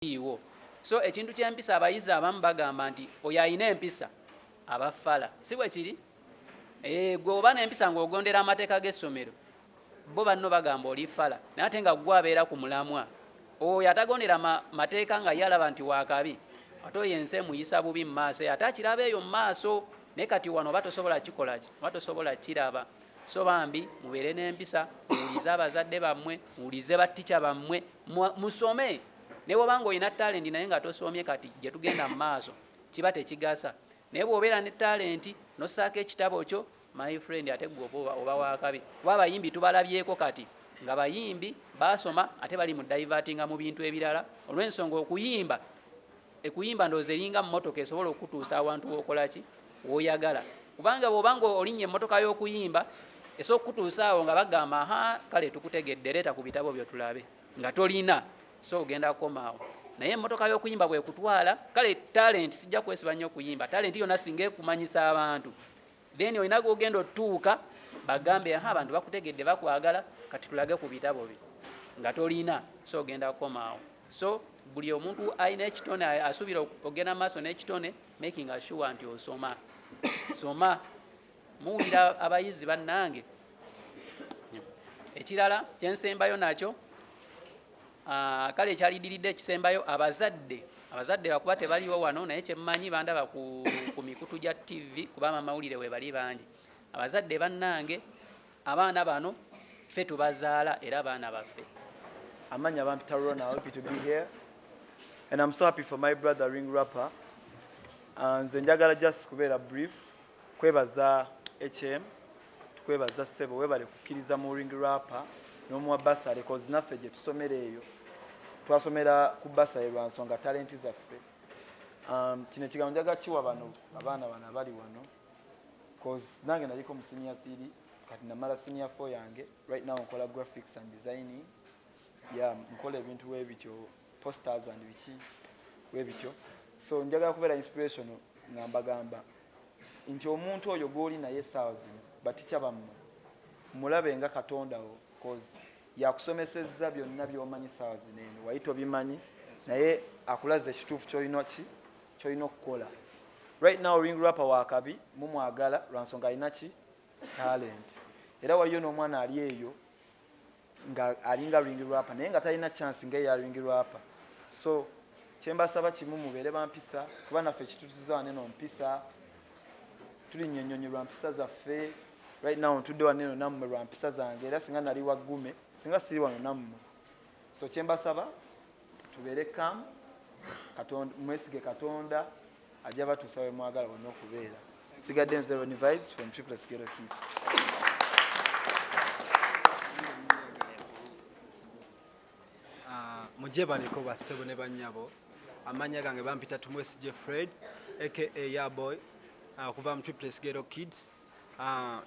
iwo. So ekintu ky'empisa abayizi abamu bagamba nti oyo ayina empisa abafala si bwe kiri. Gwe oba n'empisa ng'ogondera amateeka g'essomero bo banno bagamba oli fala naye ate nga gwe abeera ku mulamwa. Oyo atagondera mateeka nga ye alaba nti waakabi ate oyo ensi emuyisa bubi mu maaso ate akiraba eyo mu maaso naye kati wano oba tosobola kikolaki oba tosobola kiraba. So bambi mubeere n'empisa, muwulize abazadde bammwe, muwulize battica bammwe, musome. Ne bw'oba ng'olina talenti naye nga tosomye kati gye tugenda mu maaso kiba tekigasa. Naye bw'obeera ne talenti n'ossaako ekitabo kyo, my friend, ate gwe oba waakabi. Kuba abayimbi tubalabyeko kati nga bayimbi basoma ate bali mu divertinga mu bintu ebirala olw'ensonga ekuyimba ndowooza eringa mu motoka esobola okutuusa awantu w'okola ki w'oyagala. Kubanga bw'oba ng'olinnye emmotoka y'okuyimba esobola okutuusa awo nga bagamba kale tukutegedde leeta ku bitabo byo tulabe nga tolina. So ogenda kukomaawo. Naye emmotoka y'okuyimba bwe kutwala kale talenti sijja kwesiba nnyo okuyimba. Talenti yonna singa ekumanyisa abantu then olina g'ogenda otuuka bagambe abantu bakutegedde bakwagala kati tulage ku bitabo bye nga tolina. So ogenda kukomaawo. So buli omuntu alina ekitone asuubira ogenda maaso n'ekitone making sure nti osoma. Soma muwulira abayizi bannange. Ekirala kyensembayo nakyo kale ekyalidiridde ekisembayo abazadde bakuba tebaliwo wano naye kyemmanyi bandaba ku mikutu gya TV kuba amawulire we bali bangi. Abazadde bannange abaana bano ffe tubazaala era baana baffe. Amanya bampita Rona, happy to be here and I'm so happy for my brother Ring Rapper. Nze njagala just kubeera brief kwebaza HM tukwebaza ssebo webale kukkiriza mu Ring Rapper n'omuwa Basale cause naffe gye tusomera eyo twasomera ku Basale lwa nsonga talenti zaffe. Kino ekigambo njagala kiwa bano abaana bano abali wano cause nange naliko mu senior 3 kati namala senior 4 yange right now nkola graphics and designing nkola ebintu webityo posters and biki webityo. So njagala kubeera inspiration nga mbagamba nti omuntu oyo gw'oli naye essaawa zino batica bammwe mulabe nga Katondawo cause yakusomesezza byonna by'omanyi essaawa zino eno wayita obimanyi naye akulaza ekituufu ky'olina okukola. Right now Ring Rapper waakabi mumwagala lwa nsonga alina ki talent era waliyo n'omwana ali eyo nga alinga Ring Rapper naye nga talina chance ng'eya Ring Rapper. So kyembasaba kimu mubeere bampisa kuba naffe ekituusiza waneno mpisa tuli nnyonnyonyi lwa mpisa zaffe. Right now ntudde waneno nammwe lwa mpisa zange era singa nali waggume singa siri wano nammwe. So kyembasaba tubeere kamu mwesige Katonda ajja batuusa we mwagala wonna okubeera. Sigadde nze vibes from Kiroto. Mujje baliko bassebo ne bannyabo. Amanya gange bampita Tumwesije Fred aka Yaboy okuva mu Kiroto Kids.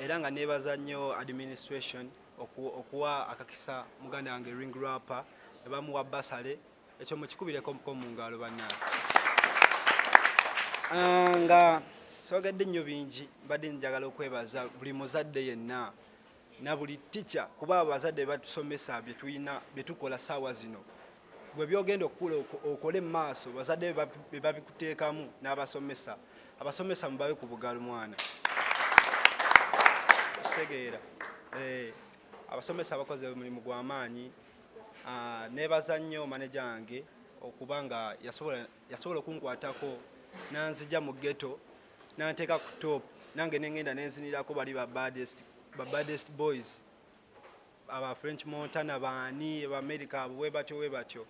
Era nga nebaza nnyo administration okuwa akakisa muganda wange Ring Rapper ne bamuwa Basale ekyo mukikubireko mu ngalo bannange. Nga sogedde nnyo bingi badde njagala okwebaza buli muzadde yenna na buli teacher kuba abazadde batusomesa bye tukola saawa zino bwe byogenda okukula okole mu maaso bazadde be babikuteekamu n'abasomesa abasomesa mubawe ku bugalo mwana kitegeera abasomesa abakoze omulimu gw'amaanyi. Nebaza nnyo manager wange okuba nga yasobola okunkwatako nanzija mu ghetto nanteeka ku top nange nengenda nenzinirako bali ba baddest boys aba French Montana baani aba America bwe batyo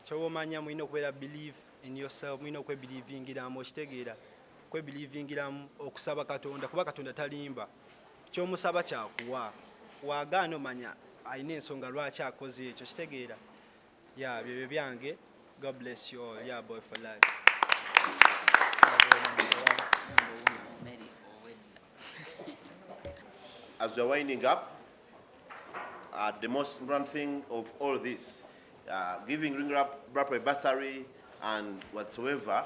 kyobomanya mulina okubeera believe in yourself mulina okwebelievingiramu okitegeera kwebelievingiramu okusaba Katonda kuba Katonda talimba kyomusaba kyakuwa wagaana omanya alina ensonga lwaki akoze ekyo kitegeera byebyo byange. God bless you all. Yeah, boy for life. As we're winding up, the most important thing of all this, giving Ring Rapper a bursary and whatsoever,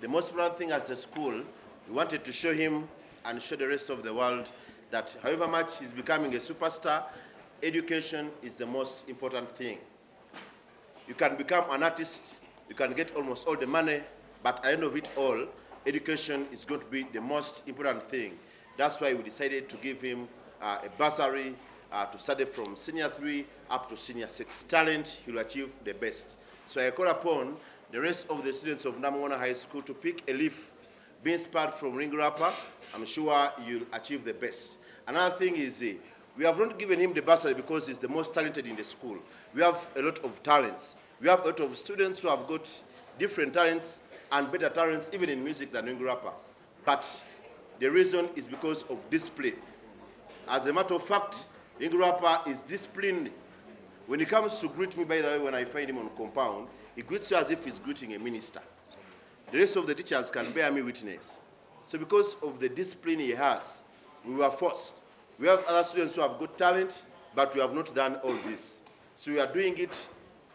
the most important thing as a school, we wanted to show him and show the rest of the world that however much he's becoming a superstar, education is the most important thing. You can become an artist, you can get almost all the money, but at the end of it all, education is going to be the most important thing. That's why we decided to give him a bursary to study from senior 3 up to senior 6. Talent, he will achieve the best. So I call upon the rest of the students of Omwana High School to pick a leaf, be inspired from Ring Rapper. I'm sure you'll achieve the best. Another thing is, we have not given him the bursary because he's the most talented in the school. We have a lot of talents. We have a lot of students who have got different talents and better talents even in music than Ring Rapper. But the reason is because of discipline. As a matter of fact, Ring Rapper is disciplined. When he comes to greet me, by the way, when I find him on compound, he greets you as if he's greeting a minister. The rest of the teachers can bear me witness. So because of the discipline he has, we were forced. We have other students who have good talent, but we have not done all this. So we are doing it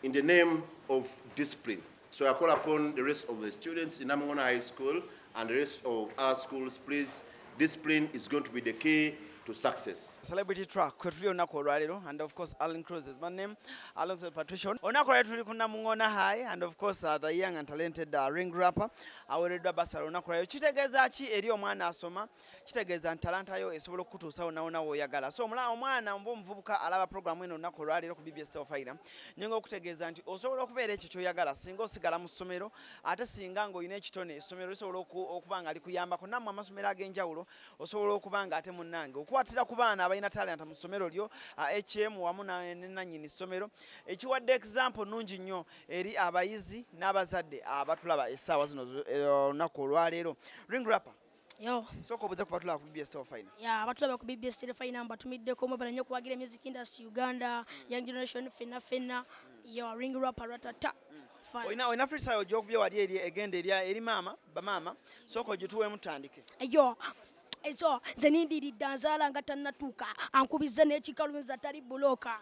in the name of discipline. So I call upon the rest of the students in Omwana High School and the rest of our schools, please, discipline is going to be the key to success. Celebrity track kwetuli onako olwalero, and of course Alan Cruz is my name alongside Patricia. Onako olwalero tuli ku Omwana High, and of course the young and talented Ring Rapper awereddwa Basale. Onako olwalero kitegeeza ki eri omwana asoma, kitegeeza talanta yo esobola okutuusawo nawo oyagala. So omwana mbo omuvubuka alaba program eno onako olwalero ku BBS Faira nyenga okutegeeza nti osobola okubeera ekyo ky'oyagala singa osigala mu ssomero, ate singa ng'olina ekitone essomero lisobola okuba nga likuyambako. Nammwe amasomero ag'enjawulo osobola okuba nga ate munnange okukwatira ku baana abalina talenta mu ssomero lyo HM wamu nannyini ssomero, ekiwadde example nnungi nnyo eri abayizi n'abazadde abatulaba essaawa zino olunaku olwaleero. Ring Rapper, yo sooka obuze kubatulaba ku BBS Faina. ya abatulaba ku BBS Faina mbatumiddeko mwebala nnyo okuwagira music industry Uganda, young generation fenna yo Ring Rapper ratata. Oyina freestyle gy'okubye wali eri egenda eri maama bamaama, sooka ogituweemu tutandike. Yo ezo zenindiridde nzaala nga tannatuuka ankubize n'ekikalunza tali buloka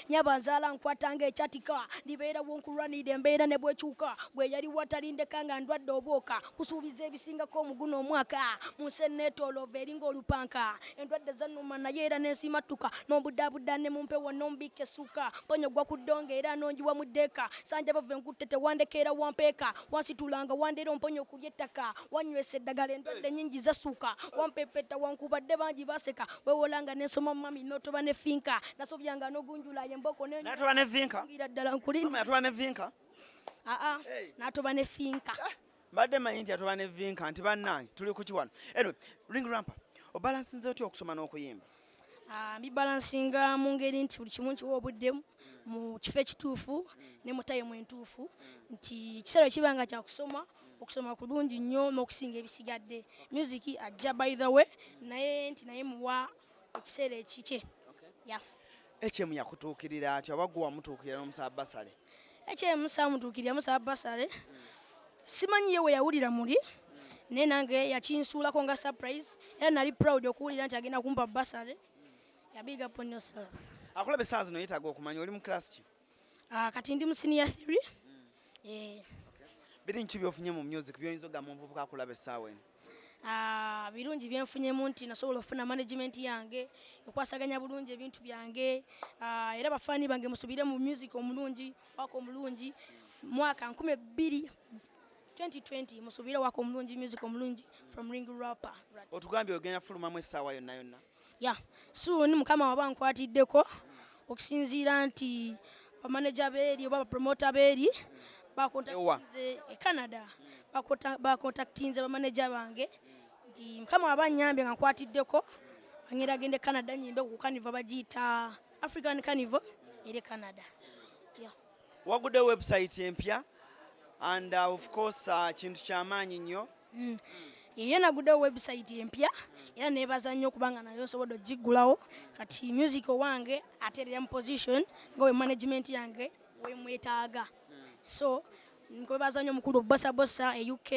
nyaba nzaala nkwatanga ekyatika ndibeera wonkulwanidde embeera ne bwekyuka bwe yali watalindeka nga ndwadde obwoka kusuubiza ebisingako omuguno omwaka munse neetoolova eringa olupanka endwadde zannuma naye era n'ensimatuka n'obuddabudda ne mumpewo n'omubika essuka ponyo gwa ku ddonga era n'onjiwa mu ddeeka sanja bave nkutte tewandekeera wampeeka wansitulanga wandeera omponyo okulya ettaka wanywesa eddagala endwadde nnyingi zassuuka wampepetta wankubadde bangi baseka wewolanga n'ensoma mami n'otoba ne finka nasobyanga n'ogunjula yemboko ne Natoba ne vinka. ngira ddala nkulindi Natoba ne vinka. n'atoba ne finka. Mbadde manyi nti atoba ne vinka nti bannange tuli ku kiwano. Anyway, Ring Rapper, obalansinze otya okusoma n'okuyimba? Mbibalansinga mu ngeri nti buli kimu nkiwa obuddemu mu kifo ekituufu ne mu tayimu entuufu nti ekiseera kibanga kya kusoma okusoma kulungi nnyo n'okusinga ebisigadde. Music ajja by the way naye nti naye muwa ekiseera ekikye. HM yakutuukirira ati abagwa wamutuukirira n'omusaba Basale? HM saamutuukirira musaba Basale. Simanyi yewe yawulira muli naye nange yakinsuulako nga surprise era nali proud okuwulira nti agenda kumpa Basale. Big up on yourself. Akulaba essaawa zino yeetaaga okumanya oli mu class ki? Kati ndi mu senior 3. Biri nki by'ofunye mu music by'oyinza ogamba omuvubuka akulaba essaawa eno? Birungi byenfunyemu nti nasobola okufuna management yange okwasaganya bulungi ebintu byange era bafaani bange musubire mu music omulungi wako omulungi mwaka 2020 musubire wako omulungi music omulungi from Ring Rapper. Otugambye ogenda fulumamu essaawa yonna yonna? Soon mukama waba nkwatiddeko okusinziira nti bamanager beeri oba bapromoter beeri bakontaktinze Canada bakontaktinze bamanager bange nti mukama waba nnyambye nga nkwatiddeko angera agende Canada nyimbe ku carnival bagiyita African Carnival eri Canada. Wagudde website empya and of course kintu kyamaanyi nnyo. Ye nagudde website empya era nebaza nnyo kubanga nayo nsobodde ogiggulawo kati music wange aterera mu position nga management yange wemwetaaga. So nkwebaza nnyo mukulu bossa UK.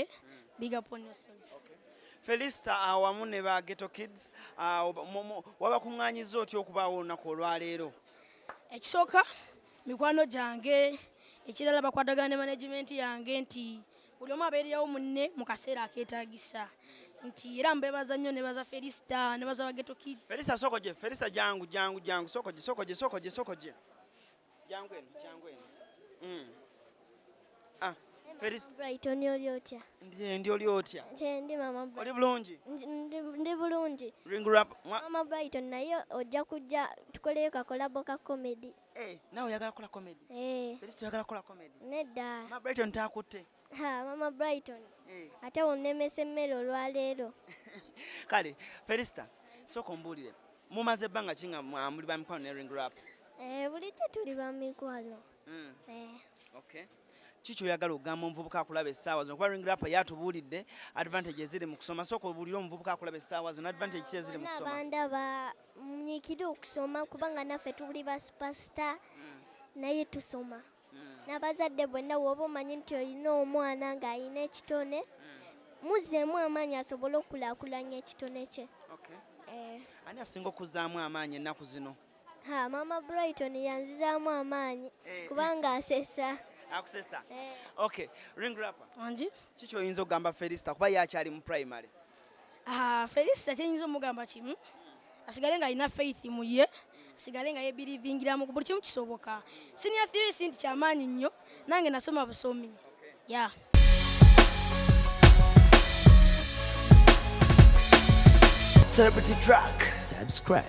Big up on yourself. Felista awamu ne ba Ghetto Kids wabakuŋŋaanyiza otya okubaawo olunaku olwaleero? Ekisooka mikwano gyange ekirala bakwatagana ne management yange nti buli omu abeererawo munne mu kaseera akeetaagisa nti era mbebaza nnyo ne baza Felista ne baza ba Ghetto Kids. Felista sokoje, Felista jangu sokoje jangu eno. Felicita Brighton oli otya? ndi oli otya? Ndi mama Brighton. Oli bulungi? Ndi bulungi. Ring rap. Mama Brighton naye ojja kujja tukoleyo kakolabo ka comedy. Nawe oyagala kukola comedy? Felicita oyagala kukola comedy? Nedda. Mama Brighton takutte? Mama Brighton. Ate onnemesa emmere olwaleero. Kale Felicita sooka ombuulire mumaze ebbanga ki nga muli ba mikwano ne ring rap? Bulijjo tuli ba mikwano. Okay. Kiki oyagala okugamba omuvubuka akulaba essaawa zino kuba ring rap yatubuulidde advantage eziri mu kusoma sooka obuulire omuvubuka akulaba essaawa zino advantage ki eziri mu kusoma? Bandaba munyiikire okusoma kubanga naffe tuli ba superstar naye tusoma. N'abazadde bonna bw'oba omanyi nti olina omwana ng'alina ekitone muzzeemu amaanyi asobole okulaakulanya ekitone kye. Ani asinga okuzzaamu amaanyi ennaku zino? Mama Brighton yanzizaamu amaanyi kubanga asesa. Akusesa? Okay, ring rapper. Anji? Kiki oyinza okugamba Felicita kuba yakyali mu primary? Felicita kyenyinza omugamba kimu asigale ng'alina faith mu ye, asigale nga yeebiriivingiramu ku buli kimu kisoboka. Senior theory si nti kyamaanyi nnyo, nange nasoma busomi. Yeah. Celebrity Track. Subscribe.